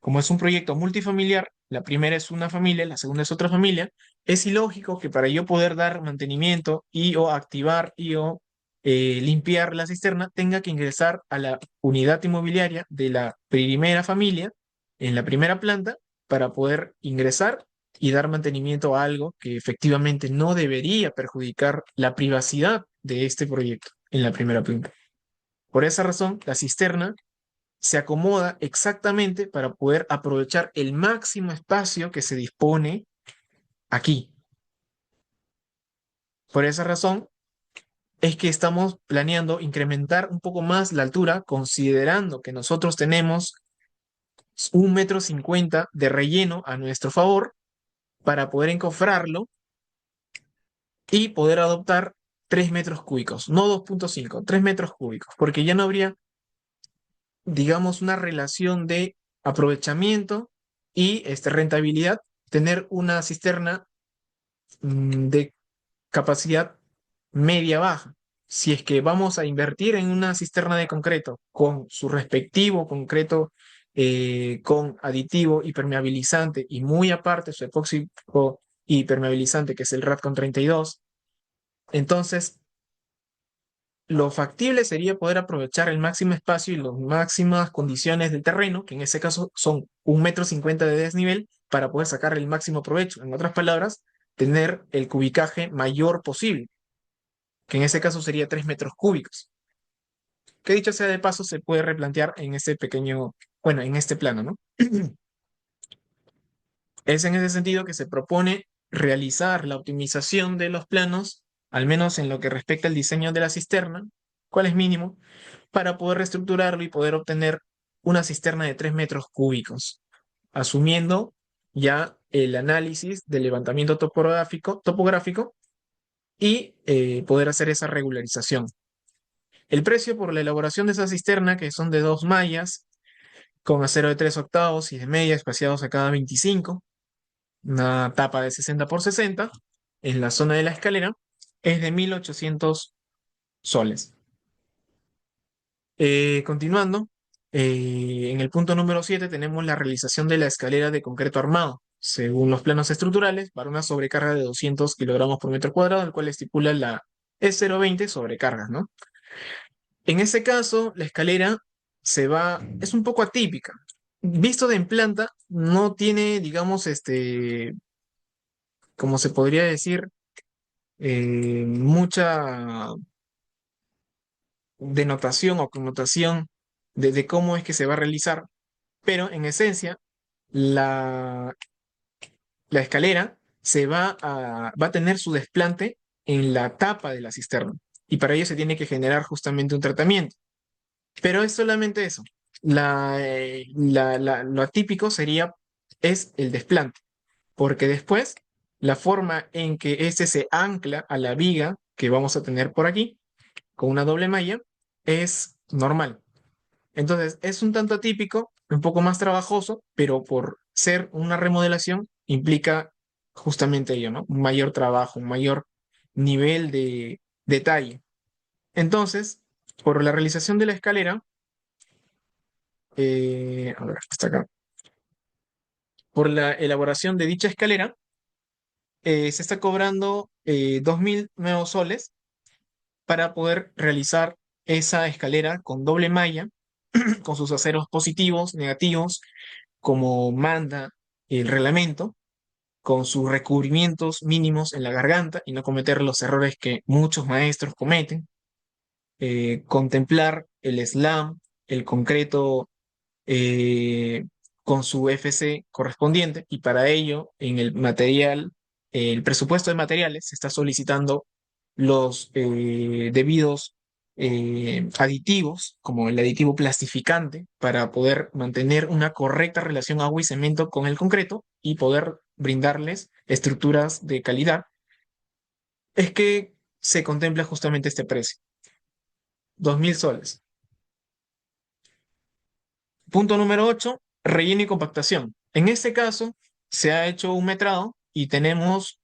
como es un proyecto multifamiliar, la primera es una familia, la segunda es otra familia, es ilógico que para yo poder dar mantenimiento y o activar y o limpiar la cisterna tenga que ingresar a la unidad inmobiliaria de la primera familia en la primera planta para poder ingresar y dar mantenimiento a algo que efectivamente no debería perjudicar la privacidad de este proyecto en la primera planta. Por esa razón, la cisterna se acomoda exactamente para poder aprovechar el máximo espacio que se dispone aquí. Por esa razón es que estamos planeando incrementar un poco más la altura, considerando que nosotros tenemos 1,50 m de relleno a nuestro favor para poder encofrarlo y poder adoptar 3 metros cúbicos, no 2,5, 3 metros cúbicos, porque ya no habría, digamos, una relación de aprovechamiento y rentabilidad, tener una cisterna de capacidad media-baja. Si es que vamos a invertir en una cisterna de concreto con su respectivo concreto, con aditivo impermeabilizante y muy aparte su epóxico impermeabilizante que es el RADCON 32, entonces lo factible sería poder aprovechar el máximo espacio y las máximas condiciones del terreno, que en ese caso son 1,50 m de desnivel, para poder sacar el máximo provecho. En otras palabras, tener el cubicaje mayor posible, que en ese caso sería 3 metros cúbicos. Que dicho sea de paso, se puede replantear en este pequeño, bueno, en este plano, ¿no? Es en ese sentido que se propone realizar la optimización de los planos, al menos en lo que respecta al diseño de la cisterna, cuál es mínimo, para poder reestructurarlo y poder obtener una cisterna de 3 metros cúbicos, asumiendo ya el análisis del levantamiento topográfico y poder hacer esa regularización. El precio por la elaboración de esa cisterna, que son de 2 mallas, con acero de 3/8 y de media espaciados a cada 25, una tapa de 60 por 60, en la zona de la escalera, es de 1.800 soles. Continuando, en el punto número 7 tenemos la realización de la escalera de concreto armado. Según los planos estructurales, para una sobrecarga de 200 kilogramos por metro cuadrado, el cual estipula la E020 sobrecargas, ¿no? En ese caso, la escalera es un poco atípica. Visto de en planta, no tiene, digamos, como se podría decir, mucha denotación o connotación de cómo es que se va a realizar, pero en esencia, la, la escalera va a tener su desplante en la tapa de la cisterna, y para ello se tiene que generar justamente un tratamiento. Pero es solamente eso. Lo atípico es el desplante, porque después la forma en que este se ancla a la viga que vamos a tener por aquí, con una doble malla, es normal. Entonces, es un tanto atípico, un poco más trabajoso, pero por ser una remodelación implica justamente ello, ¿no? Un mayor trabajo, un mayor nivel de detalle. Entonces, por la realización de la escalera, a ver, está acá. Por la elaboración de dicha escalera, se está cobrando 2.000 nuevos soles para poder realizar esa escalera con doble malla, con sus aceros positivos, negativos, como manda el reglamento, con sus recubrimientos mínimos en la garganta y no cometer los errores que muchos maestros cometen, contemplar el slam, el concreto eh, con su FC correspondiente, y para ello en el material, el presupuesto de materiales, se está solicitando los debidos aditivos, como el aditivo plastificante, para poder mantener una correcta relación agua y cemento con el concreto y poder brindarles estructuras de calidad. Es que se contempla justamente este precio, 2.000 soles. Punto número 8, relleno y compactación. En este caso, se ha hecho un metrado y tenemos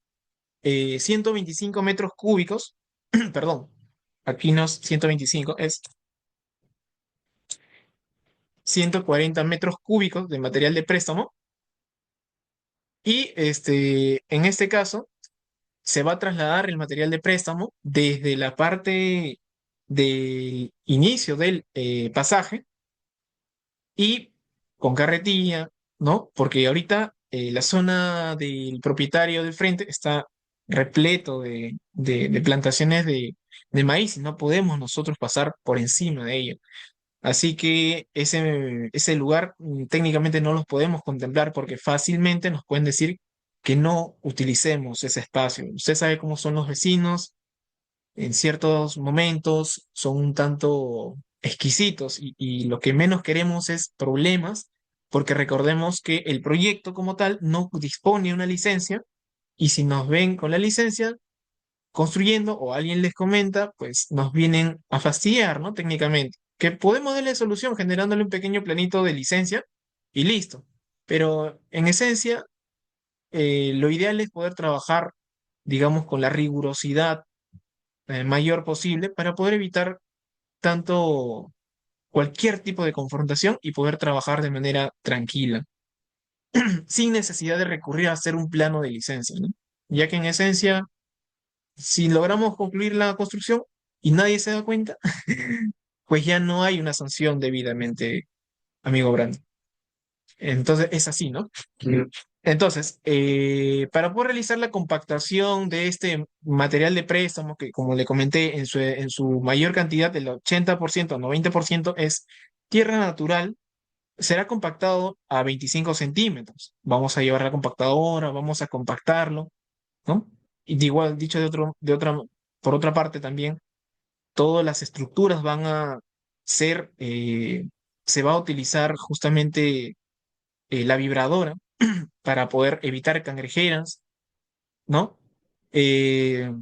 125 metros cúbicos, perdón, aquí no es 125, es 140 metros cúbicos de material de préstamo y en este caso se va a trasladar el material de préstamo desde la parte del inicio del pasaje y con carretilla, ¿no? Porque ahorita la zona del propietario del frente está repleto de plantaciones de maíz y no podemos nosotros pasar por encima de ello. Así que ese lugar técnicamente no los podemos contemplar porque fácilmente nos pueden decir que no utilicemos ese espacio. Usted sabe cómo son los vecinos, en ciertos momentos son un tanto exquisitos y lo que menos queremos es problemas porque recordemos que el proyecto como tal no dispone de una licencia y si nos ven con la licencia construyendo o alguien les comenta, pues nos vienen a fastidiar, ¿no? Técnicamente. Que podemos darle solución generándole un pequeño planito de licencia y listo. Pero en esencia, lo ideal es poder trabajar, digamos, con la rigurosidad mayor posible para poder evitar tanto cualquier tipo de confrontación y poder trabajar de manera tranquila, sin necesidad de recurrir a hacer un plano de licencia, ¿no? Ya que en esencia, si logramos concluir la construcción y nadie se da cuenta, pues ya no hay una sanción debidamente, amigo Brando. Entonces es así, ¿no? Mm. Entonces, para poder realizar la compactación de este material de préstamo, que como le comenté, en su mayor cantidad, del 80% a 90% es tierra natural, será compactado a 25 centímetros. Vamos a llevar la compactadora, vamos a compactarlo, ¿no? Y de igual, dicho por otra parte también, todas las estructuras van a ser, se va a utilizar justamente la vibradora para poder evitar cangrejeras, ¿no? Eh,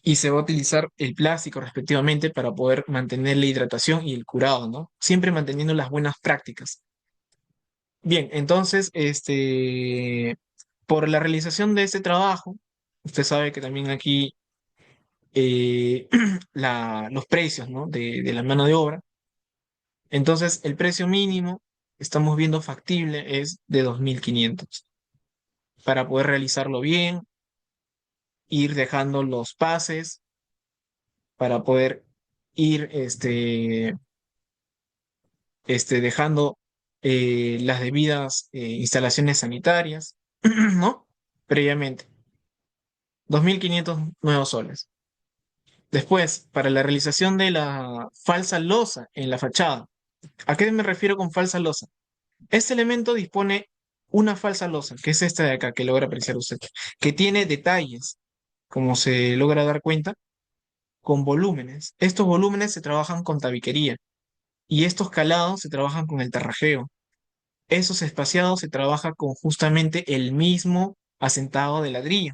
y se va a utilizar el plástico respectivamente para poder mantener la hidratación y el curado, ¿no? Siempre manteniendo las buenas prácticas. Bien, entonces, por la realización de este trabajo, usted sabe que también aquí eh, los precios, ¿no? de la mano de obra. Entonces, el precio mínimo, estamos viendo factible, es de 2.500 para poder realizarlo bien, ir dejando los pases, para poder ir dejando las debidas instalaciones sanitarias, ¿no? Previamente. 2.500 nuevos soles. Después, para la realización de la falsa losa en la fachada. ¿A qué me refiero con falsa losa? Este elemento dispone una falsa losa, que es esta de acá, que logra apreciar usted, que tiene detalles, como se logra dar cuenta, con volúmenes. Estos volúmenes se trabajan con tabiquería y estos calados se trabajan con el tarrajeo. Esos espaciados se trabaja con justamente el mismo asentado de ladrillo,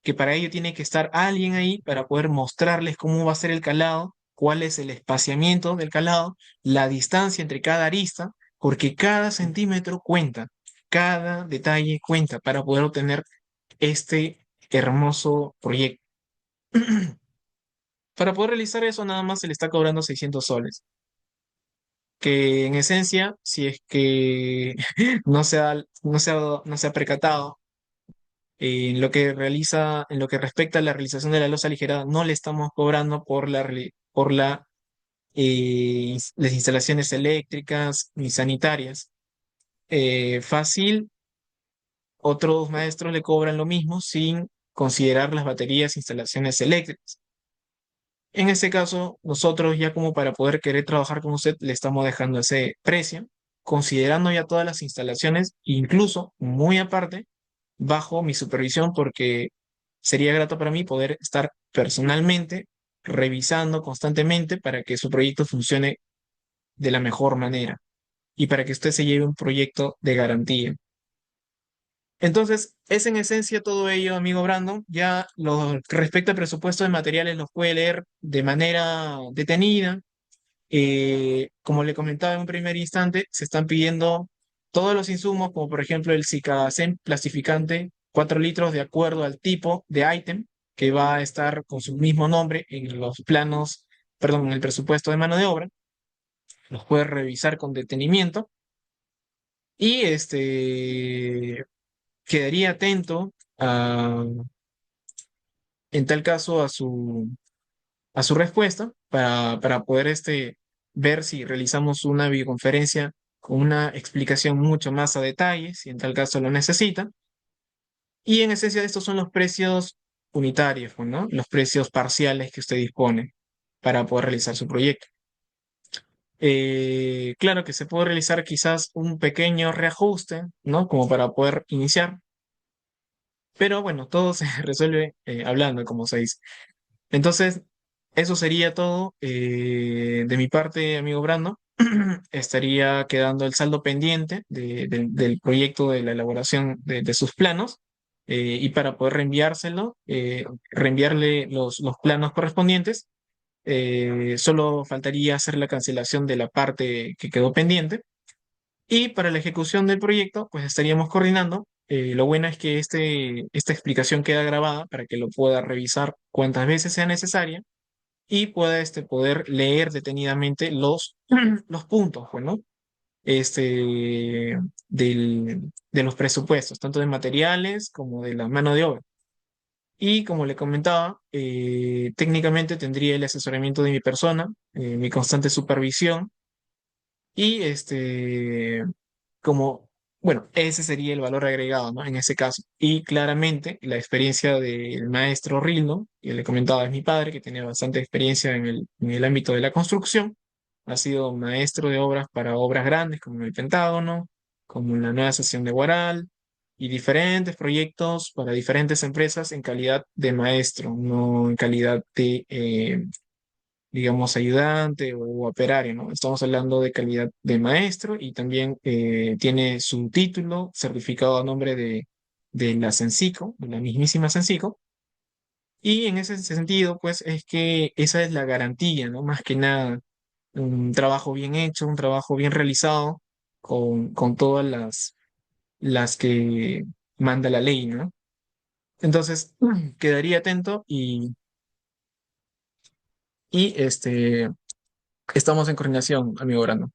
que para ello tiene que estar alguien ahí para poder mostrarles cómo va a ser el calado, cuál es el espaciamiento del calado, la distancia entre cada arista, porque cada centímetro cuenta, cada detalle cuenta para poder obtener este hermoso proyecto. Para poder realizar eso nada más se le está cobrando 600 soles, que en esencia, si es que no se ha percatado, en lo que en lo que respecta a la realización de la losa aligerada, no le estamos cobrando por las instalaciones eléctricas ni sanitarias. Fácil, otros maestros le cobran lo mismo sin considerar las baterías e instalaciones eléctricas. En este caso, nosotros ya como para poder querer trabajar con usted, le estamos dejando ese precio, considerando ya todas las instalaciones, incluso muy aparte, bajo mi supervisión, porque sería grato para mí poder estar personalmente revisando constantemente para que su proyecto funcione de la mejor manera y para que usted se lleve un proyecto de garantía. Entonces, es en esencia todo ello, amigo Brandon. Ya lo que respecta al presupuesto de materiales los puede leer de manera detenida. Como le comentaba en un primer instante, se están pidiendo todos los insumos, como por ejemplo el Sikacen plastificante, 4 litros de acuerdo al tipo de ítem que va a estar con su mismo nombre en los planos, perdón, en el presupuesto de mano de obra. los puede revisar con detenimiento y quedaría atento en tal caso a su respuesta para poder ver si realizamos una videoconferencia con una explicación mucho más a detalle, si en tal caso lo necesita. Y en esencia estos son los precios unitarios, pues, ¿no? Los precios parciales que usted dispone para poder realizar su proyecto. Claro que se puede realizar quizás un pequeño reajuste, ¿no? Como para poder iniciar, pero bueno, todo se resuelve hablando, como se dice. Entonces, eso sería todo de mi parte, amigo Brando. Estaría quedando el saldo pendiente del proyecto de la elaboración de sus planos y para poder reenviárselo, reenviarle los planos correspondientes. Solo faltaría hacer la cancelación de la parte que quedó pendiente y para la ejecución del proyecto, pues estaríamos coordinando. Lo bueno es que esta explicación queda grabada para que lo pueda revisar cuantas veces sea necesaria y pueda poder leer detenidamente los puntos, pues, ¿no? De los presupuestos, tanto de materiales como de la mano de obra. Y como le comentaba, técnicamente tendría el asesoramiento de mi persona, mi constante supervisión y como, bueno, ese sería el valor agregado, ¿no? En ese caso. Y claramente la experiencia del maestro Rildo, que le comentaba es mi padre, que tiene bastante experiencia en el ámbito de la construcción, ha sido maestro de obras para obras grandes como el Pentágono, como la nueva estación de Guaral, y diferentes proyectos para diferentes empresas en calidad de maestro, no en calidad de digamos, ayudante o operario, ¿no? Estamos hablando de calidad de maestro y también tiene su título certificado a nombre de la Sensico, de la mismísima Sensico. Y en ese sentido, pues es que esa es la garantía, ¿no? Más que nada, un trabajo bien hecho, un trabajo bien realizado, con todas las que manda la ley, ¿no? Entonces, quedaría atento y estamos en coordinación, amigo Brando.